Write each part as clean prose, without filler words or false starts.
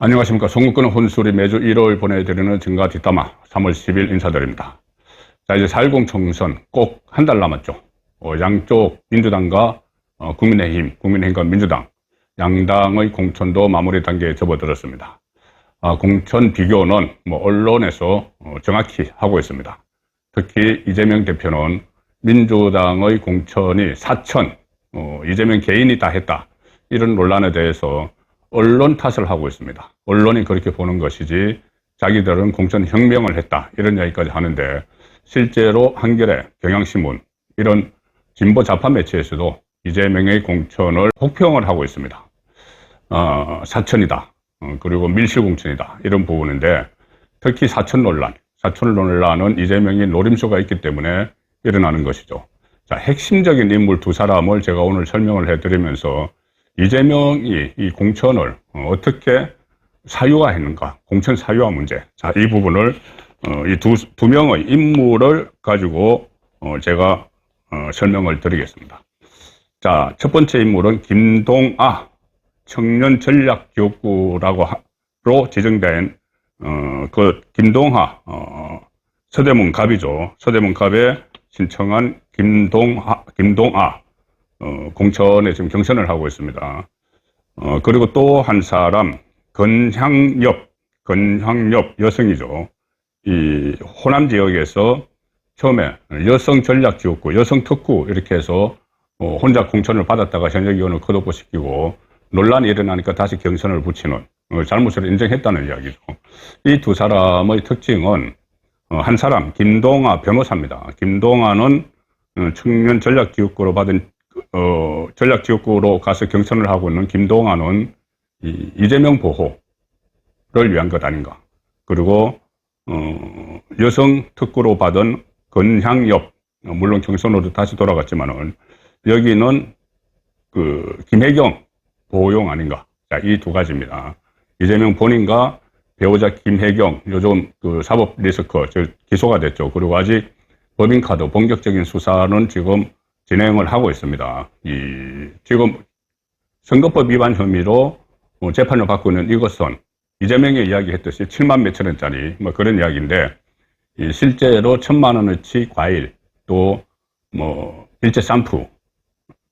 안녕하십니까. 송국근의 혼술이 매주 일요일 보내드리는 증거 뒷담화 3월 10일 인사드립니다. 자, 이제 4.10 총선 꼭 한 달 남았죠. 양쪽 민주당과 국민의힘과 민주당 양당의 공천도 마무리 단계에 접어들었습니다. 공천 비교는 언론에서 정확히 하고 있습니다. 특히 이재명 대표는 민주당의 공천이 사천, 이재명 개인이 다 했다, 이런 논란에 대해서 언론 탓을 하고 있습니다. 언론이 그렇게 보는 것이지 자기들은 공천 혁명을 했다, 이런 이야기까지 하는데, 실제로 한겨레, 경향신문 이런 진보 좌파 매체에서도 이재명의 공천을 혹평을 하고 있습니다. 사천이다, 그리고 밀실공천이다, 이런 부분인데, 특히 사천 논란은 이재명이 노림수가 있기 때문에 일어나는 것이죠. 자, 핵심적인 인물 두 사람을 제가 오늘 설명을 해드리면서 이재명이 이 공천을 어떻게 사유화했는가, 공천 사유화 문제, 자, 이 부분을 이 두 명의 인물을 가지고 제가 설명을 드리겠습니다. 자, 첫 번째 인물은 김동아 청년전략지역구라고 지정된 그 김동하 서대문갑이죠. 서대문갑에 신청한 김동아 공천에 지금 경선을 하고 있습니다. 그리고 또 한 사람, 건향엽 여성이죠. 이 호남 지역에서 처음에 여성 전략 지역구, 여성 특구 이렇게 해서 혼자 공천을 받았다가 현역 의원을 컷오프 시키고 논란이 일어나니까 다시 경선을 붙이는, 잘못을 인정했다는 이야기죠. 이 두 사람의 특징은, 한 사람 김동아 변호사입니다. 김동아는 청년 전략 지역구로 받은 전략 지역구로 가서 경선을 하고 있는 김동아는 이재명 보호를 위한 것 아닌가. 그리고 여성 특구로 받은 건향엽, 물론 경선으로 다시 돌아갔지만은 여기는 그 김혜경 보호용 아닌가. 자, 이 두 가지입니다. 이재명 본인과 배우자 김혜경, 요즘 그 사법 리스크 기소가 됐죠. 그리고 아직 법인카드 본격적인 수사는 지금 진행을 하고 있습니다. 지금 선거법 위반 혐의로 재판을 받고 있는 이것은 이재명이 이야기했듯이 7만 몇천 원짜리 그런 이야기인데, 실제로 1,000만 원어치 과일, 또 일제 샴푸,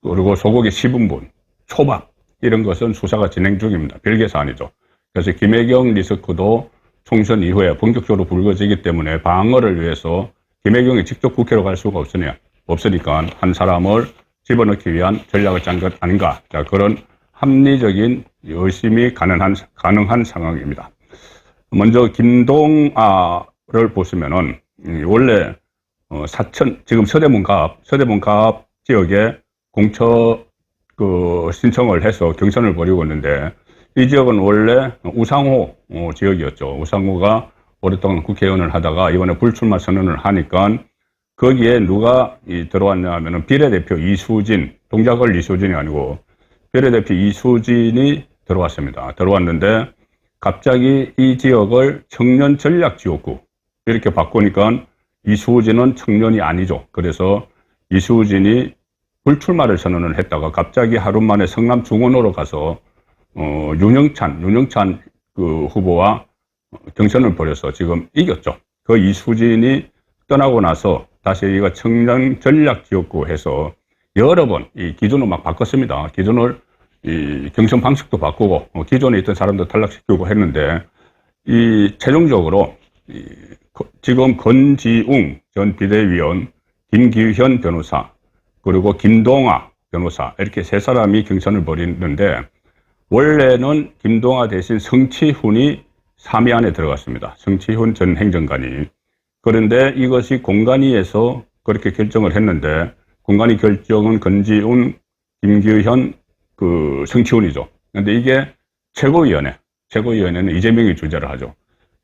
그리고 소고기 10인분, 초밥, 이런 것은 수사가 진행 중입니다. 별개 사안이죠. 그래서 김혜경 리스크도 총선 이후에 본격적으로 불거지기 때문에 방어를 위해서 김혜경이 직접 국회로 갈 수가 없으니까 한 사람을 집어넣기 위한 전략을 짠 것 아닌가. 자, 그런 합리적인 의심이 가능한 상황입니다. 먼저 김동아를 보시면은 원래 지금 서대문갑 지역에 공천 신청을 해서 경선을 벌이고 있는데, 이 지역은 원래 우상호 지역이었죠. 우상호가 오랫동안 국회의원을 하다가 이번에 불출마 선언을 하니까 거기에 누가 들어왔냐 하면은 비례대표 이수진, 동작을 이수진이 아니고 비례대표 이수진이 들어왔습니다. 들어왔는데 갑자기 이 지역을 청년 전략 지역구 이렇게 바꾸니까 이수진은 청년이 아니죠. 그래서 이수진이 불출마를 선언을 했다가 갑자기 하루 만에 성남 중원으로 가서 윤영찬 그 후보와 경선을 벌여서 지금 이겼죠. 그 이수진이 떠나고 나서 다시 이거 청년 전략 지역구 해서 여러 번 이 기준을 막 바꿨습니다. 기준을 경선 방식도 바꾸고 기존에 있던 사람도 탈락시키고 했는데, 최종적으로 지금 권지웅 전 비대위원, 김기현 변호사, 그리고 김동아 변호사, 이렇게 세 사람이 경선을 벌이는데, 원래는 김동아 대신 성치훈이 3위 안에 들어갔습니다. 성치훈 전 행정관이. 그런데 이것이 공관위에서 그렇게 결정을 했는데, 공관위 결정은 권지훈, 김기현, 성치훈이죠. 그런데 이게 최고위원회는 이재명이 주재를 하죠.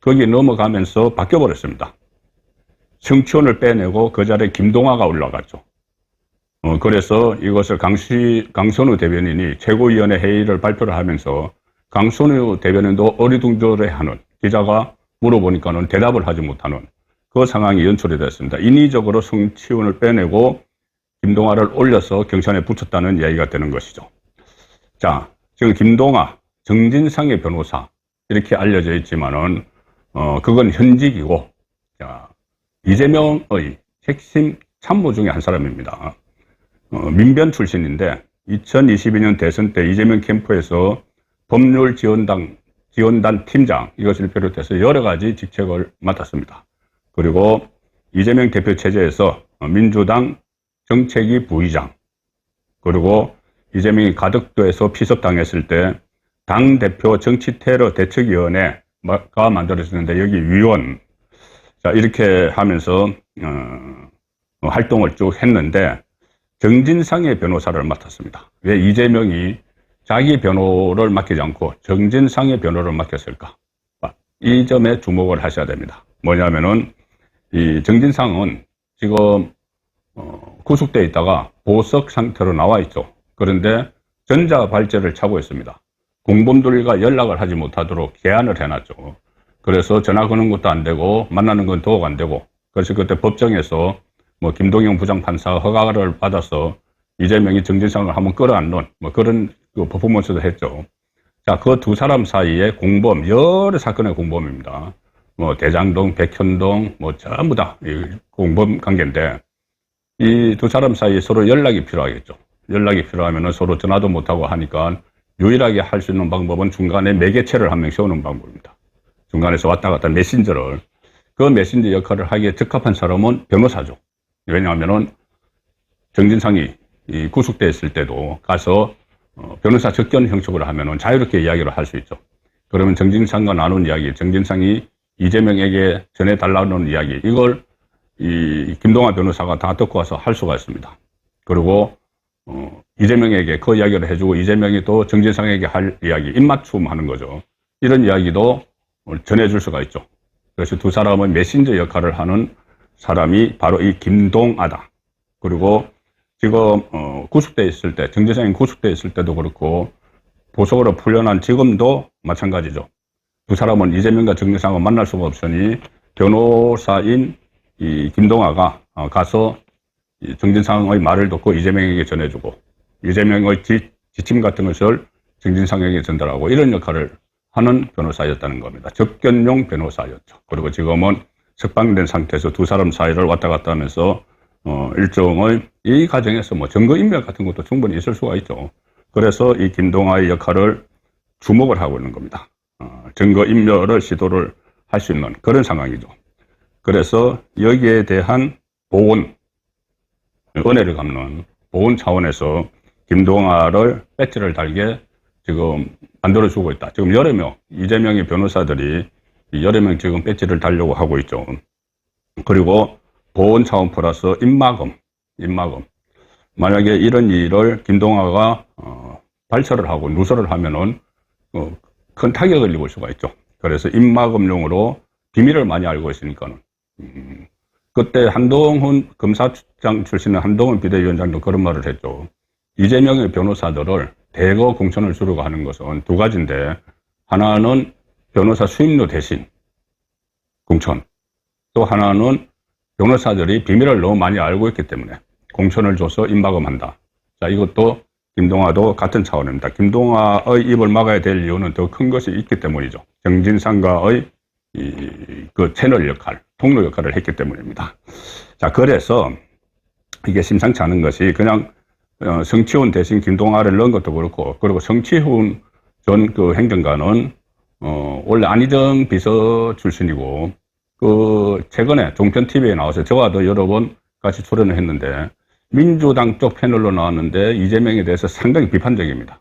거기 넘어가면서 바뀌어버렸습니다. 성치훈을 빼내고 그 자리에 김동아가 올라갔죠. 그래서 이것을 강선우 대변인이 최고위원회 회의를 발표를 하면서, 강선우 대변인도 어리둥절해하는, 기자가 물어보니까는 대답을 하지 못하는 그 상황이 연출이 됐습니다. 인위적으로 성치훈을 빼내고 김동아를 올려서 경선에 붙였다는 이야기가 되는 것이죠. 자, 지금 김동아, 정진상의 변호사, 이렇게 알려져 있지만은, 그건 현직이고, 자, 이재명의 핵심 참모 중에 한 사람입니다. 민변 출신인데, 2022년 대선 때 이재명 캠프에서 법률지원단 팀장, 이것을 비롯해서 여러 가지 직책을 맡았습니다. 그리고 이재명 대표 체제에서 민주당 정책위 부의장, 그리고 이재명이 가덕도에서 피습당했을 때 당대표 정치테러 대책위원회가 만들어졌는데 여기 위원, 자, 이렇게 하면서 활동을 쭉 했는데 정진상의 변호사를 맡았습니다. 왜 이재명이 자기 변호를 맡기지 않고 정진상의 변호를 맡겼을까? 이 점에 주목을 하셔야 됩니다. 뭐냐면은 이 정진상은 지금 구속돼 있다가 보석 상태로 나와 있죠. 그런데 전자발찌를 차고 있습니다. 공범들과 연락을 하지 못하도록 제한을 해놨죠. 그래서 전화 거는 것도 안 되고 만나는 건 더욱 안 되고, 그래서 그때 법정에서 뭐 김동영 부장판사 허가를 받아서 이재명이 정진상을 한번 끌어안는 뭐 그런 그 퍼포먼스도 했죠. 자, 그 두 사람 사이에 공범, 여러 사건의 공범입니다. 뭐 대장동, 백현동, 뭐 전부 다 공범 관계인데 이 두 사람 사이에 서로 연락이 필요하겠죠. 연락이 필요하면 서로 전화도 못하고 하니까 유일하게 할 수 있는 방법은 중간에 매개체를 한 명 세우는 방법입니다. 중간에서 왔다 갔다 메신저를, 그 메신저 역할을 하기에 적합한 사람은 변호사죠. 왜냐하면은 정진상이 구속돼 있을 때도 가서 변호사 접견 형식으로 하면은 자유롭게 이야기를 할 수 있죠. 그러면 정진상과 나눈 이야기, 정진상이 이재명에게 전해달라는 이야기, 이걸 이 김동완 변호사가 다 듣고 와서 할 수가 있습니다. 그리고 이재명에게 그 이야기를 해주고 이재명이 또 정진상에게 할 이야기, 입맞춤 하는 거죠. 이런 이야기도 전해줄 수가 있죠. 그래서 두 사람은 메신저 역할을 하는 사람이 바로 이 김동아다. 그리고 지금 구속돼 있을 때, 정진상이 구속돼 있을 때도 그렇고 보석으로 풀려난 지금도 마찬가지죠. 두 사람은 이재명과 정진상을 만날 수가 없으니 변호사인 이 김동아가 가서 정진상의 말을 듣고 이재명에게 전해주고 이재명의 지침 같은 것을 정진상에게 전달하고 이런 역할을 하는 변호사였다는 겁니다. 접견용 변호사였죠. 그리고 지금은 석방된 상태에서 두 사람 사이를 왔다 갔다 하면서 일종의 이 과정에서 뭐 증거인멸 같은 것도 충분히 있을 수가 있죠. 그래서 이 김동아의 역할을 주목을 하고 있는 겁니다. 증거인멸을 시도를 할 수 있는 그런 상황이죠. 그래서 여기에 대한 보온, 은혜를 갚는 보온 차원에서 김동아를 배지를 달게 지금 만들어주고 있다. 지금 여러 명, 이재명의 변호사들이 여러 명 지금 배지를 달려고 하고 있죠. 그리고 보온 차원 플러스 입마금. 만약에 이런 일을 김동아가 발설을 하고 누설을 하면은 큰 타격을 입을 수가 있죠. 그래서 입마금용으로 비밀을 많이 알고 있으니까는. 그때 한동훈 검사장 출신의 한동훈 비대위원장도 그런 말을 했죠. 이재명의 변호사들을 대거 공천을 주려고 하는 것은 두 가지인데, 하나는 변호사 수임료 대신 공천, 또 하나는 변호사들이 비밀을 너무 많이 알고 있기 때문에 공천을 줘서 입마금한다. 자, 이것도 김동아도 같은 차원입니다. 김동아의 입을 막아야 될 이유는 더 큰 것이 있기 때문이죠. 정진상과의 그 채널 역할, 통로 역할을 했기 때문입니다. 자, 그래서 이게 심상치 않은 것이 그냥 성치훈 대신 김동아를 넣은 것도 그렇고, 그리고 성치훈 전 그 행정관은 원래 안희정 비서 출신이고, 그 최근에 종편 TV에 나와서 저와도 여러 번 같이 출연을 했는데 민주당 쪽 패널로 나왔는데 이재명에 대해서 상당히 비판적입니다.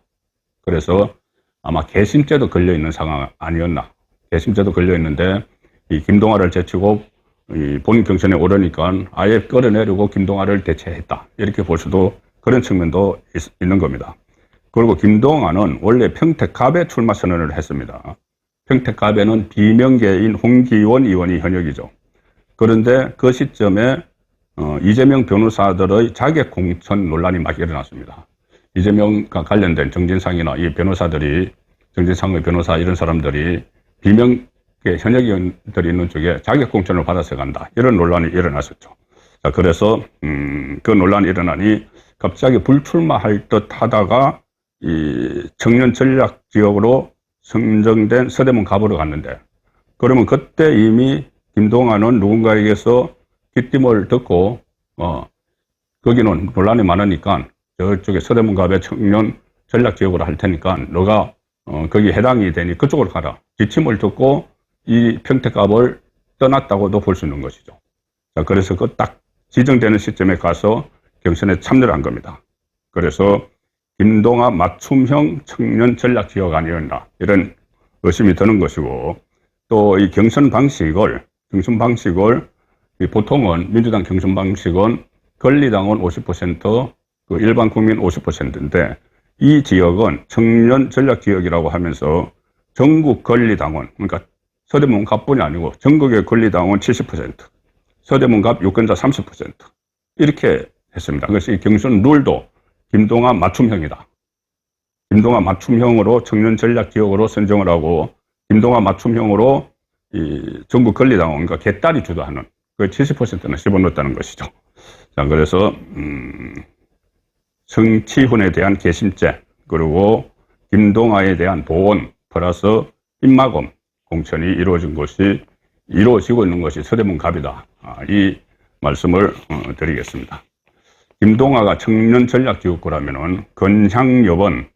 그래서 아마 개심죄도 걸려있는 상황 아니었나. 개심죄도 걸려있는데 이 김동아를 제치고 이 본인 경선에 오르니까 아예 끌어내리고 김동아를 대체했다. 이렇게 볼 수도, 그런 측면도 있는 겁니다. 그리고 김동아는 원래 평택갑에 출마 선언을 했습니다. 평택갑에는 비명계인 홍기원 의원이 현역이죠. 그런데 그 시점에 이재명 변호사들의 자격 공천 논란이 막 일어났습니다. 이재명과 관련된 정진상이나 이 변호사들이, 정진상의 변호사 이런 사람들이 비명계 현역의원들이 있는 쪽에 자격 공천을 받아서 간다. 이런 논란이 일어났었죠. 자, 그래서 그 논란이 일어나니 갑자기 불출마할 듯 하다가 이 청년 전략 지역으로 선정된 서대문 갑으로 갔는데, 그러면 그때 이미 김동완은 누군가에게서 귀띔을 듣고 거기는 논란이 많으니까 저쪽에 서대문 갑의 청년 전략지역으로 할 테니까 너가 거기 해당이 되니 그쪽으로 가라. 지침을 듣고 이 평택갑을 떠났다고도 볼 수 있는 것이죠. 자, 그래서 그 딱 지정되는 시점에 가서 경선에 참여를 한 겁니다. 그래서 김동완 맞춤형 청년 전략지역 아니었나 이런 의심이 드는 것이고, 또 이 경선 방식을 보통은 민주당 경선 방식은 권리당원 50%, 그 일반 국민 50%인데 이 지역은 청년 전략지역이라고 하면서 전국 권리당원, 그러니까 서대문 갑뿐이 아니고 전국의 권리당원 70%, 서대문 갑 유권자 30% 이렇게 했습니다. 그래서 이 경선 룰도 김동완 맞춤형이다. 김동완 맞춤형으로 청년 전략지역으로 선정을 하고, 김동완 맞춤형으로 이 전국 권리당원, 그러니까 개딸이 주도하는 그 70%는 집어넣었다는 것이죠. 자, 그래서 성치훈에 대한 개심죄, 그리고 김동완에 대한 보온 플러스 입막음 공천이 이루어지고 있는 것이 서대문 갑이다. 이 말씀을 드리겠습니다. 김동완가 청년 전략지역구라면은 건향여번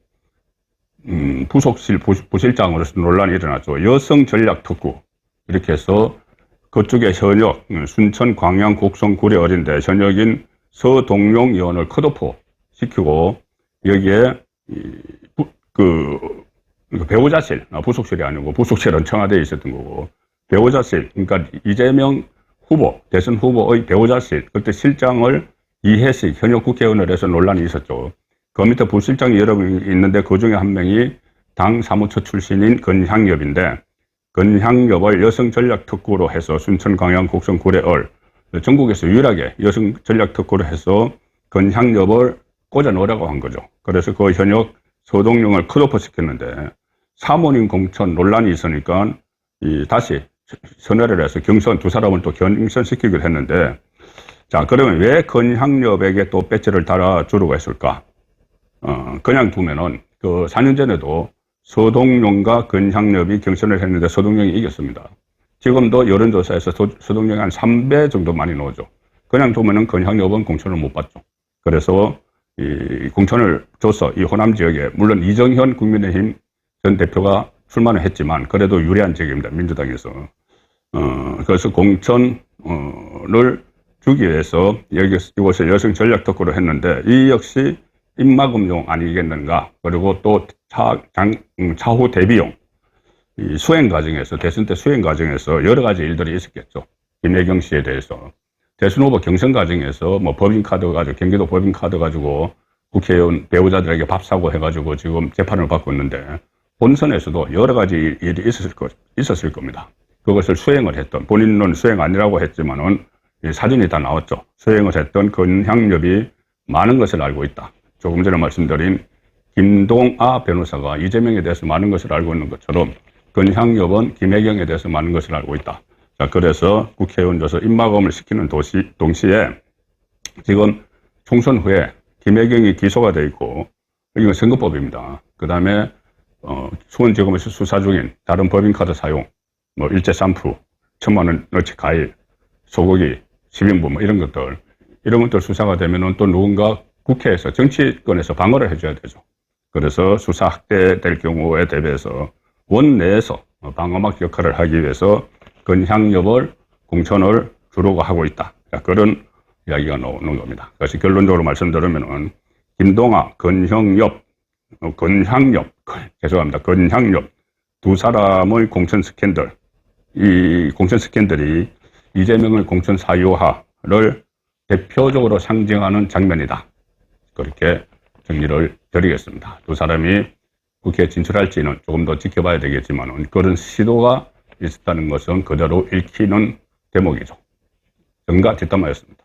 부실장으로서 논란이 일어났죠. 여성 전략특구 이렇게 해서 그쪽에 현역 순천 광양 곡성 구례 어린대 현역인 서동용 의원을 컷오프 시키고, 여기에 배우자실, 부속실이 아니고 부속실은 청와대에 있었던 거고, 배우자실, 그러니까 이재명 후보, 대선 후보의 배우자실, 그때 실장을 이해식 현역 국회의원을 해서 논란이 있었죠. 그 밑에 부실장이 여러 명 있는데 그 중에 한 명이 당 사무처 출신인 건향엽인데, 건향엽을 여성 전략 특구로 해서 순천, 광양, 곡성, 구례, 전국에서 유일하게 여성 전략 특구로 해서 건향엽을 꽂아 넣으라고 한 거죠. 그래서 그 현역 서동용을 컷오프 시켰는데 사모님 공천 논란이 있으니까 다시 선회를 해서 경선 두 사람을 또 경선시키기로 했는데, 자, 그러면 왜 건향엽에게 또 배지를 달아주려고 했을까? 그냥 두면은 그 4년 전에도 서동용과 건향엽이 경선을 했는데 서동용이 이겼습니다. 지금도 여론조사에서 서동용이 한 3배 정도 많이 나오죠. 그냥 두면은 건향엽은 공천을 못 받죠. 그래서 이 공천을 줘서 이 호남 지역에, 물론 이정현 국민의힘 전 대표가 출마는 했지만 그래도 유리한 지역입니다. 민주당에서. 그래서 공천을 주기 위해서 이곳에 여성 전략 특구로 했는데, 이 역시 입막음용 아니겠는가. 그리고 또 차후 대비용, 이 수행 과정에서, 대선 때 수행 과정에서 여러 가지 일들이 있었겠죠. 김혜경 씨에 대해서. 대선 후보 경선 과정에서 뭐 법인카드 가지고, 경기도 법인카드 가지고 국회의원 배우자들에게 밥 사고 해가지고 지금 재판을 받고 있는데, 본선에서도 여러 가지 일이 있었을 겁니다. 그것을 수행을 했던, 본인은 수행 아니라고 했지만은 사진이 다 나왔죠. 수행을 했던 건향엽이 많은 것을 알고 있다. 조금 전에 말씀드린 김동아 변호사가 이재명에 대해서 많은 것을 알고 있는 것처럼 건향엽은 김혜경에 대해서 많은 것을 알고 있다. 자, 그래서 국회의원으로서 입막음을 시키는 동시에 지금 총선 후에 김혜경이 기소가 돼 있고, 이건 선거법입니다. 그 다음에 수원지검에서 수사 중인 다른 법인카드 사용, 뭐 일제 샴푸, 1,000,000원어치 과일, 소고기, 10인분 뭐 이런 것들 수사가 되면은 또 누군가 국회에서, 정치권에서 방어를 해줘야 되죠. 그래서 수사 확대될 경우에 대비해서 원내에서 방어막 역할을 하기 위해서 건향엽을 공천을 주려고 하고 있다. 그런 이야기가 나오는 겁니다. 그래서 결론적으로 말씀드리면은 김동완, 건향엽 두 사람의 공천 스캔들, 이 공천 스캔들이 이재명의 공천 사유화를 대표적으로 상징하는 장면이다. 그렇게 정리를 드리겠습니다. 두 사람이 국회에 진출할지는 조금 더 지켜봐야 되겠지만 그런 시도가 있었다는 것은 그대로 읽히는 대목이죠. 정가 뒷담화였습니다.